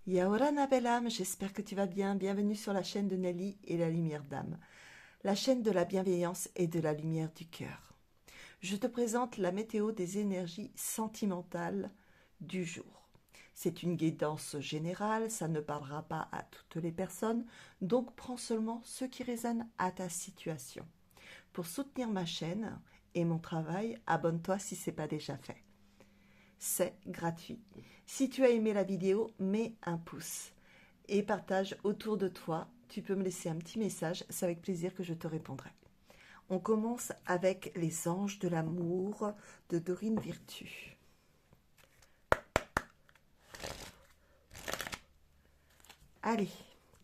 Yaorana belle âme, j'espère que tu vas bien. Bienvenue sur la chaîne de Nelly et la lumière d'âme. La chaîne de la bienveillance et de la lumière du cœur. Je te présente la météo des énergies sentimentales du jour. C'est une guidance générale, ça ne parlera pas à toutes les personnes, donc prends seulement ceux qui résonnent à ta situation. Pour soutenir ma chaîne et mon travail, abonne-toi si ce n'est pas déjà fait. C'est gratuit. Si tu as aimé la vidéo, mets un pouce et partage autour de toi. Tu peux me laisser un petit message, c'est avec plaisir que je te répondrai. On commence avec les anges de l'amour de Dorine Virtue. Allez,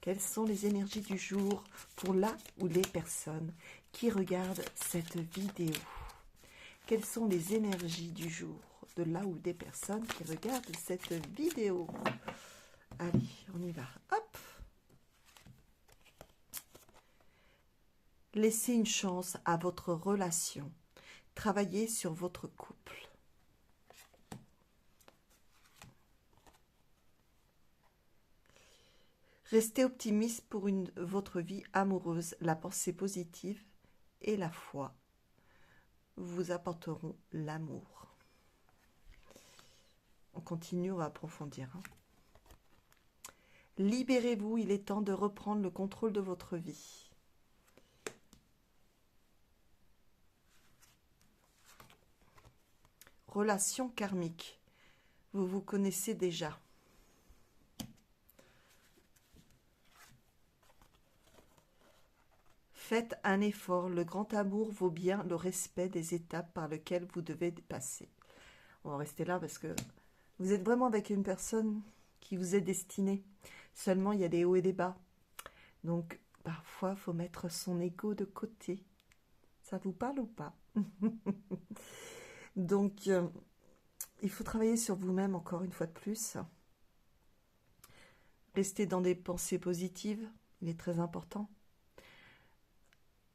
quelles sont les énergies du jour pour la ou les personnes qui regardent cette vidéo? Quelles sont les énergies du jour de là ou des personnes qui regardent cette vidéo? Allez, on y va. Hop! Laissez une chance à votre relation. Travaillez sur votre couple. Restez optimiste pour votre vie amoureuse. La pensée positive et la foi vous apporteront l'amour. On continue, on va approfondir. Libérez-vous, il est temps de reprendre le contrôle de votre vie. Relation karmique. Vous vous connaissez déjà. Faites un effort. Le grand amour vaut bien le respect des étapes par lesquelles vous devez passer. On va rester là parce que vous êtes vraiment avec une personne qui vous est destinée. Seulement, il y a des hauts et des bas. Donc, parfois, il faut mettre son ego de côté. Ça vous parle ou pas? Donc, il faut travailler sur vous-même encore une fois de plus. Restez dans des pensées positives. Il est très important.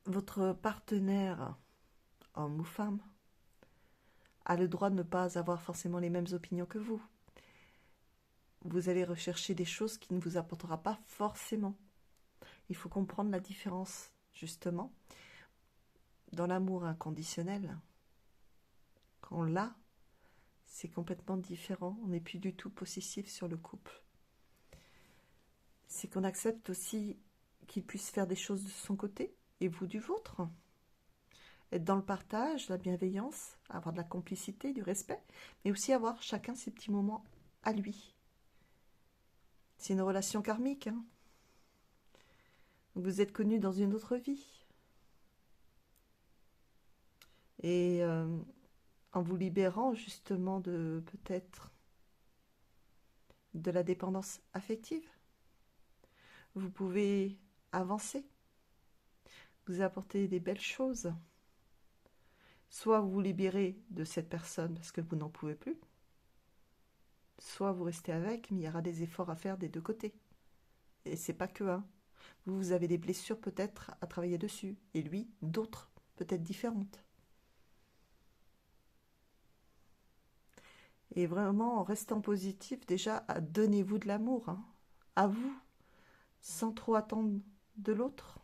Votre partenaire, homme ou femme, a le droit de ne pas avoir forcément les mêmes opinions que vous. Vous allez rechercher des choses qui ne vous apportera pas forcément. Il faut comprendre la différence, justement. Dans l'amour inconditionnel, quand là, c'est complètement différent. On n'est plus du tout possessif sur le couple. C'est qu'on accepte aussi qu'il puisse faire des choses de son côté et vous du vôtre. Être dans le partage, la bienveillance, avoir de la complicité, du respect, mais aussi avoir chacun ses petits moments à lui. C'est une relation karmique. Vous êtes connus dans une autre vie. Et en vous libérant justement de peut-être de la dépendance affective, vous pouvez avancer, vous apporter des belles choses. Soit vous vous libérez de cette personne parce que vous n'en pouvez plus, soit vous restez avec, mais il y aura des efforts à faire des deux côtés. Et c'est pas que un. Vous avez des blessures peut-être à travailler dessus, et lui, d'autres, peut-être différentes. Et vraiment, en restant positif, déjà, donnez-vous de l'amour, à vous, sans trop attendre de l'autre.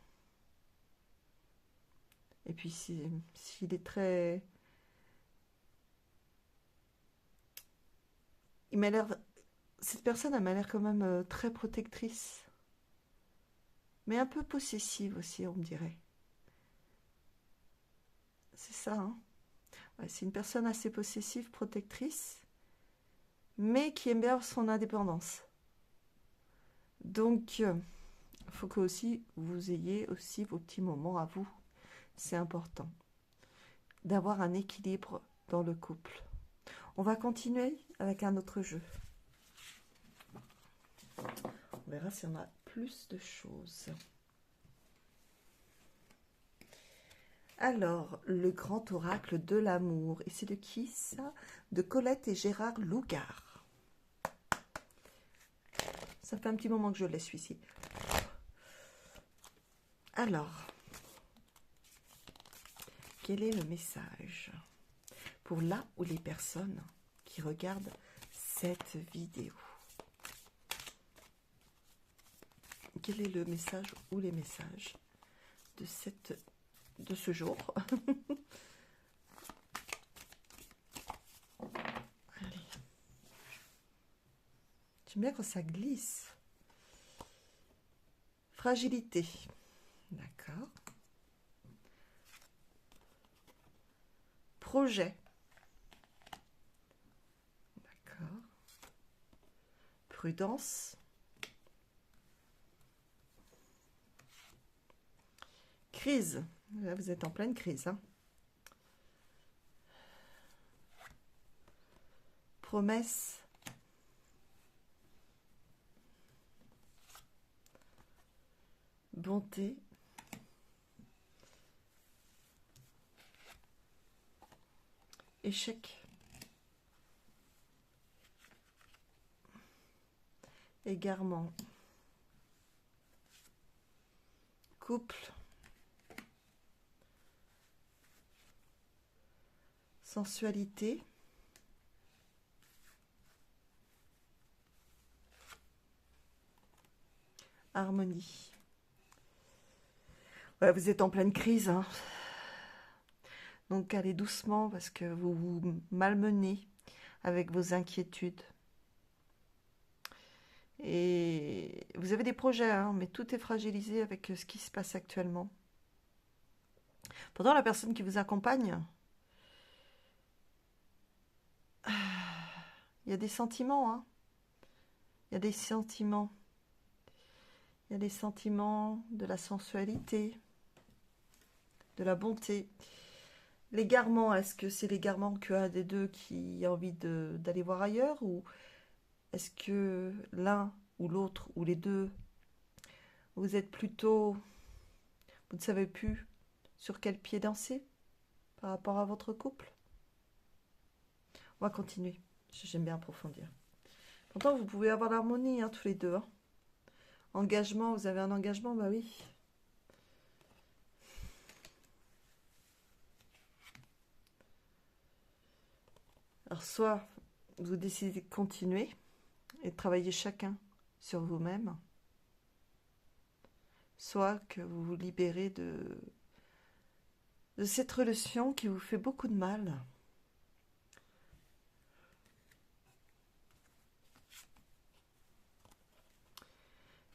Et puis, s'il est très... Il m'a l'air... Cette personne, elle m'a l'air quand même très protectrice. Mais un peu possessive aussi, on me dirait. C'est ça, hein. Ouais, c'est une personne assez possessive, protectrice, mais qui aime bien son indépendance. Donc, il faut que aussi vous ayez aussi vos petits moments à vous. C'est important d'avoir un équilibre dans le couple. On va continuer avec un autre jeu. On verra si on a plus de choses. Alors, le grand oracle de l'amour. Et c'est de qui ça? De Colette et Gérard Lougard. Ça fait un petit moment que je l'ai celui-ci. Alors, quel est le message pour là où les personnes qui regardent cette vidéo? quel est le message ou les messages de ce jour? Allez. J'aime bien quand ça glisse. Fragilité. D'accord. Projet. D'accord. Prudence. Crise. Là, vous êtes en pleine crise. Hein. Promesse. Bonté. Échec. Égarement. Couple. Sensualité. Harmonie. Ouais, vous êtes en pleine crise. Hein. Donc allez doucement parce que vous vous malmenez avec vos inquiétudes. Et vous avez des projets, hein, mais tout est fragilisé avec ce qui se passe actuellement. Pourtant, la personne qui vous accompagne, il y a des sentiments. Hein. Il y a des sentiments. Il y a des sentiments de la sensualité, de la bonté. L'égarement, est-ce que c'est l'égarement qu'un des deux qui a envie d'aller voir ailleurs, ou est-ce que l'un ou l'autre ou les deux, vous êtes plutôt, vous ne savez plus sur quel pied danser par rapport à votre couple? On va continuer, j'aime bien approfondir. Pourtant, vous pouvez avoir l'harmonie, hein, tous les deux. Hein. Engagement, vous avez un engagement, bah oui. Alors, soit vous décidez de continuer et de travailler chacun sur vous-même, soit que vous vous libérez de cette relation qui vous fait beaucoup de mal.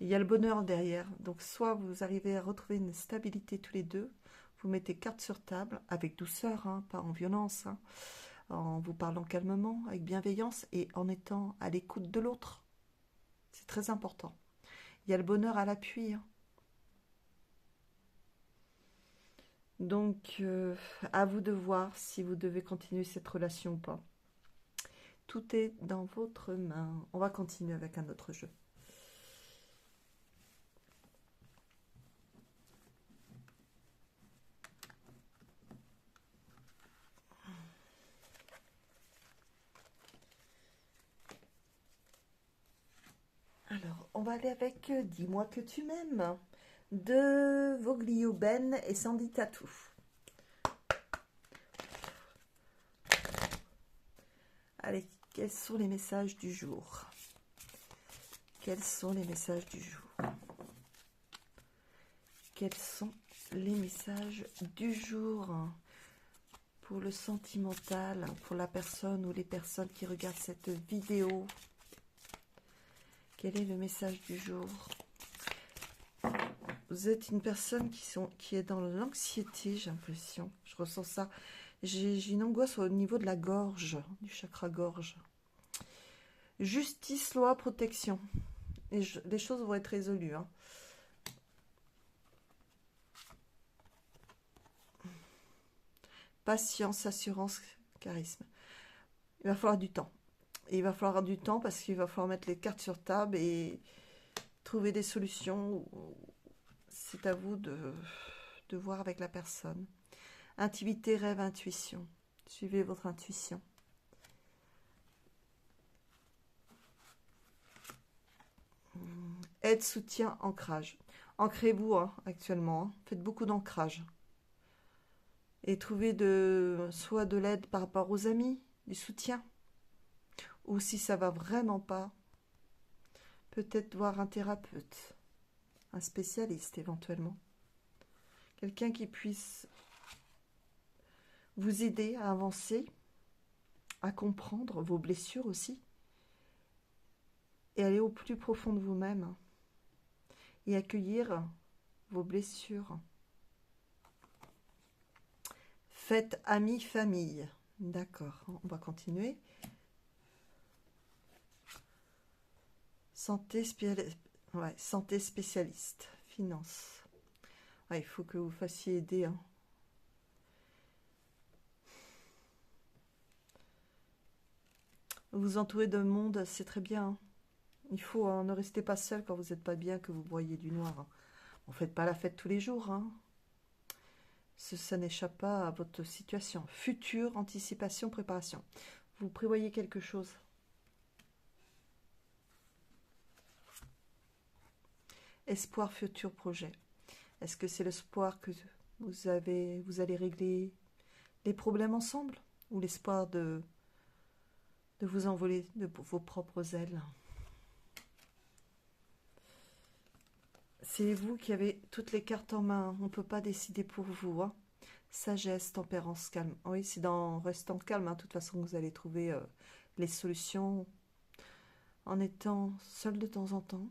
Il y a le bonheur derrière. Donc, soit vous arrivez à retrouver une stabilité tous les deux, vous mettez carte sur table, avec douceur, hein, pas en violence, hein, en vous parlant calmement, avec bienveillance et en étant à l'écoute de l'autre. C'est très important. Il y a le bonheur à l'appui. Hein. Donc, à vous de voir si vous devez continuer cette relation ou pas. Tout est dans votre main. On va continuer avec un autre jeu. Alors, on va aller avec Dis-moi que tu m'aimes de Voglio Ben et Sandy Tatou. Allez, quels sont les messages du jour? Quels sont les messages du jour? Quels sont les messages du jour pour le sentimental, pour la personne ou les personnes qui regardent cette vidéo? Quel est le message du jour? Vous êtes une personne qui est dans l'anxiété, j'ai l'impression. Je ressens ça. J'ai une angoisse au niveau de la gorge, du chakra gorge. Justice, loi, protection. Les choses vont être résolues. Hein. Patience, assurance, charisme. Il va falloir du temps. Et il va falloir du temps parce qu'il va falloir mettre les cartes sur table et trouver des solutions. C'est à vous de voir avec la personne. Intimité, rêve, intuition. Suivez votre intuition. Aide, soutien, ancrage. Ancrez-vous hein, actuellement. Hein. Faites beaucoup d'ancrage. Et trouvez soit de l'aide par rapport aux amis, du soutien. Ou si ça va vraiment pas, peut-être voir un thérapeute. un spécialiste éventuellement. Quelqu'un qui puisse vous aider à avancer, à comprendre vos blessures aussi, et aller au plus profond de vous-même, et accueillir vos blessures. Faites amis, famille. D'accord, on va continuer. Santé, santé spécialiste. Finance. Ouais, il faut que vous fassiez aider. Hein. Vous entourez de monde, c'est très bien. Hein. Il faut, hein, ne restez pas seul quand vous n'êtes pas bien, que vous broyez du noir. Hein. Ne faites pas la fête tous les jours. Hein. Ça n'échappe pas à votre situation. Future, anticipation, préparation. Vous prévoyez quelque chose. Espoir, futur projet. Est-ce que c'est l'espoir que vous allez régler les problèmes ensemble? Ou l'espoir de vous envoler de vos propres ailes? C'est vous qui avez toutes les cartes en main. On ne peut pas décider pour vous. Hein. Sagesse, tempérance, calme. Oui, c'est dans restant calme. Hein. De toute façon, vous allez trouver les solutions en étant seul de temps en temps,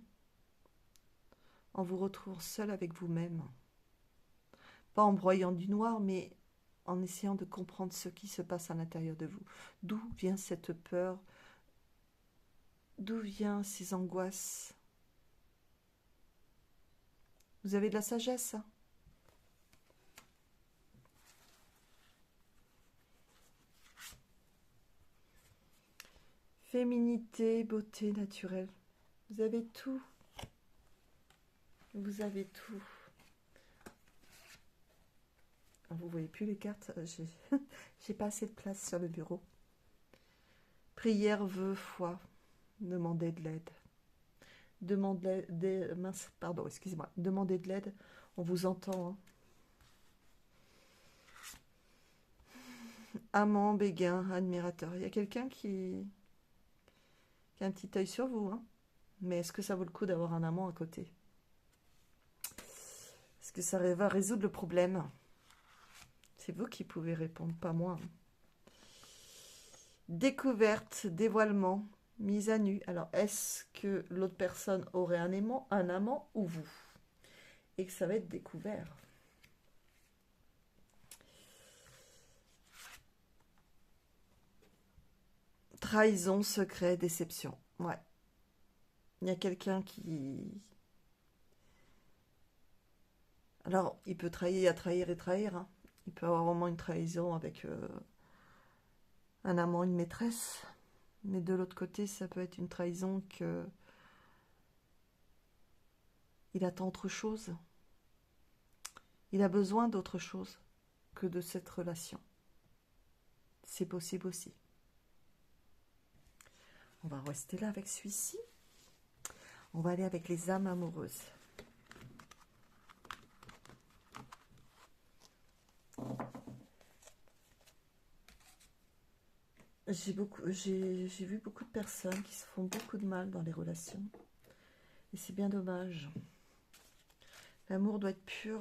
en vous retrouvant seul avec vous-même. Pas en broyant du noir, mais en essayant de comprendre ce qui se passe à l'intérieur de vous. D'où vient cette peur? D'où viennent ces angoisses? Vous avez de la sagesse? Hein? Féminité, beauté naturelle. Vous avez tout. Vous avez tout. Vous voyez plus les cartes. J'ai pas assez de place sur le bureau. Prière, vœux, foi. Demandez de l'aide. Demandez de l'aide. On vous entend. Hein. Amant, béguin, admirateur. Il y a quelqu'un qui a un petit œil sur vous. Hein. Mais est-ce que ça vaut le coup d'avoir un amant à côté? Est-ce que ça va résoudre le problème? C'est vous qui pouvez répondre, pas moi. Découverte, dévoilement, mise à nu. Alors, est-ce que l'autre personne aurait un amant ou vous? Et que ça va être découvert. Trahison, secret, déception. Ouais. Il y a quelqu'un qui... Alors, il peut trahir, trahir et trahir. Hein. Il peut avoir vraiment une trahison avec un amant, une maîtresse. Mais de l'autre côté, ça peut être une trahison que... Il attend autre chose. Il a besoin d'autre chose que de cette relation. C'est possible aussi. On va rester là avec celui-ci. On va aller avec les âmes amoureuses. J'ai vu beaucoup de personnes qui se font beaucoup de mal dans les relations. Et c'est bien dommage. L'amour doit être pur.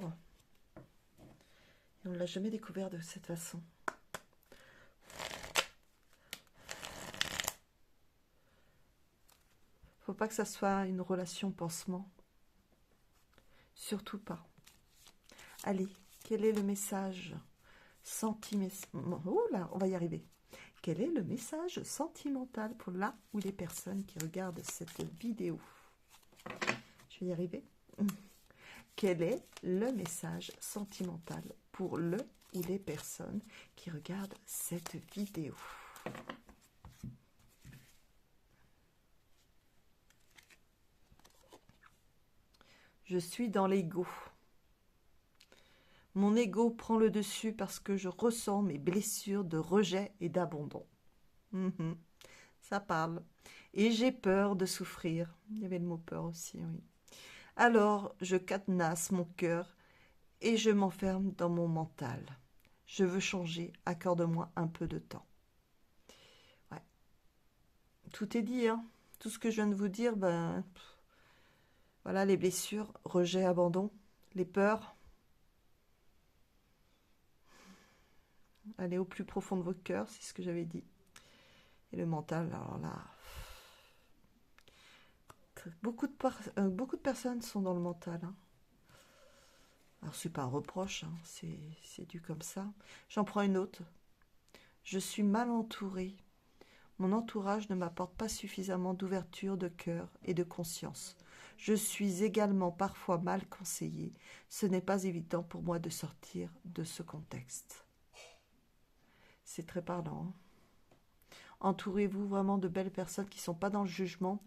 Et on ne l'a jamais découvert de cette façon. Faut pas que ça soit une relation pansement. Surtout pas. Allez, quel est le message sentimental? Oh là, on va y arriver. Quel est le message sentimental pour là ou les personnes qui regardent cette vidéo? Je vais y arriver. Quel est le message sentimental pour le ou les personnes qui regardent cette vidéo? Je suis dans l'ego. Mon ego prend le dessus parce que je ressens mes blessures de rejet et d'abandon. Ça parle. Et j'ai peur de souffrir. Il y avait le mot peur aussi, oui. Alors, je cadenasse mon cœur et je m'enferme dans mon mental. Je veux changer, accorde-moi un peu de temps. Ouais. Tout est dit, hein. Tout ce que je viens de vous dire, ben... Voilà, les blessures, rejet, abandon, les peurs. Allez au plus profond de votre cœur, c'est ce que j'avais dit. Et le mental, alors là, beaucoup de personnes sont dans le mental. Hein. Alors, c'est pas un reproche, hein, c'est dû comme ça. J'en prends une autre. Je suis mal entourée. Mon entourage ne m'apporte pas suffisamment d'ouverture de cœur et de conscience. Je suis également parfois mal conseillée. Ce n'est pas évident pour moi de sortir de ce contexte. C'est très parlant. Hein. Entourez-vous vraiment de belles personnes qui ne sont pas dans le jugement,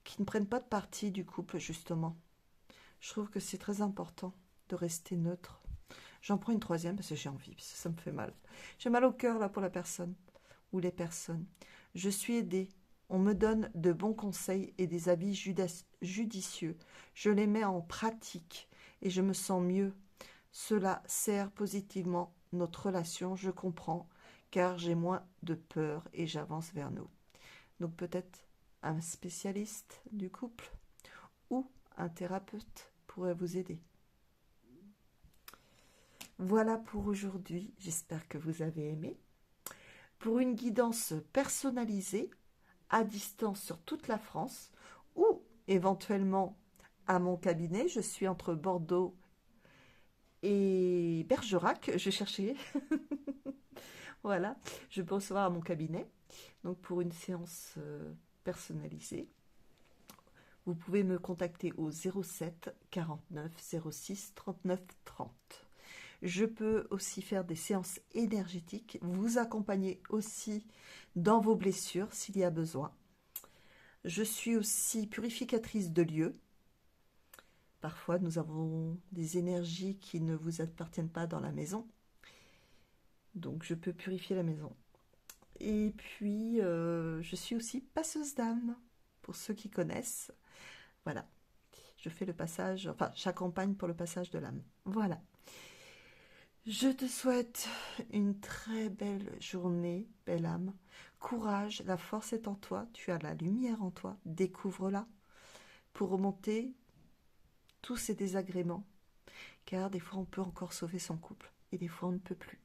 qui ne prennent pas de parti du couple, justement. Je trouve que c'est très important de rester neutre. J'en prends une troisième parce que j'ai envie, parce que ça me fait mal. J'ai mal au cœur là pour la personne ou les personnes. Je suis aidée. On me donne de bons conseils et des avis judicieux. Je les mets en pratique et je me sens mieux. Cela sert positivement notre relation, je comprends, car j'ai moins de peur et j'avance vers nous. Donc peut-être un spécialiste du couple ou un thérapeute pourrait vous aider. Voilà pour aujourd'hui, j'espère que vous avez aimé. Pour une guidance personnalisée, à distance sur toute la France, ou éventuellement à mon cabinet, je suis entre Bordeaux et Bergerac, je cherchais, voilà, je peux recevoir à mon cabinet, donc pour une séance personnalisée. Vous pouvez me contacter au 07 49 06 39 30. Je peux aussi faire des séances énergétiques, vous accompagner aussi dans vos blessures s'il y a besoin. Je suis aussi purificatrice de lieux. Parfois, nous avons des énergies qui ne vous appartiennent pas dans la maison. Donc, je peux purifier la maison. Et puis, je suis aussi passeuse d'âme, pour ceux qui connaissent. Voilà, je fais le passage, enfin, j'accompagne pour le passage de l'âme. Voilà. Je te souhaite une très belle journée, belle âme. Courage, la force est en toi, tu as la lumière en toi, découvre-la pour remonter tous ces désagréments. Car des fois, on peut encore sauver son couple et des fois, on ne peut plus.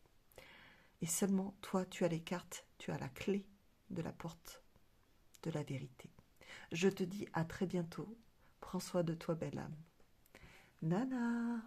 Et seulement toi, tu as les cartes, tu as la clé de la porte de la vérité. Je te dis à très bientôt. Prends soin de toi, belle âme. Nana.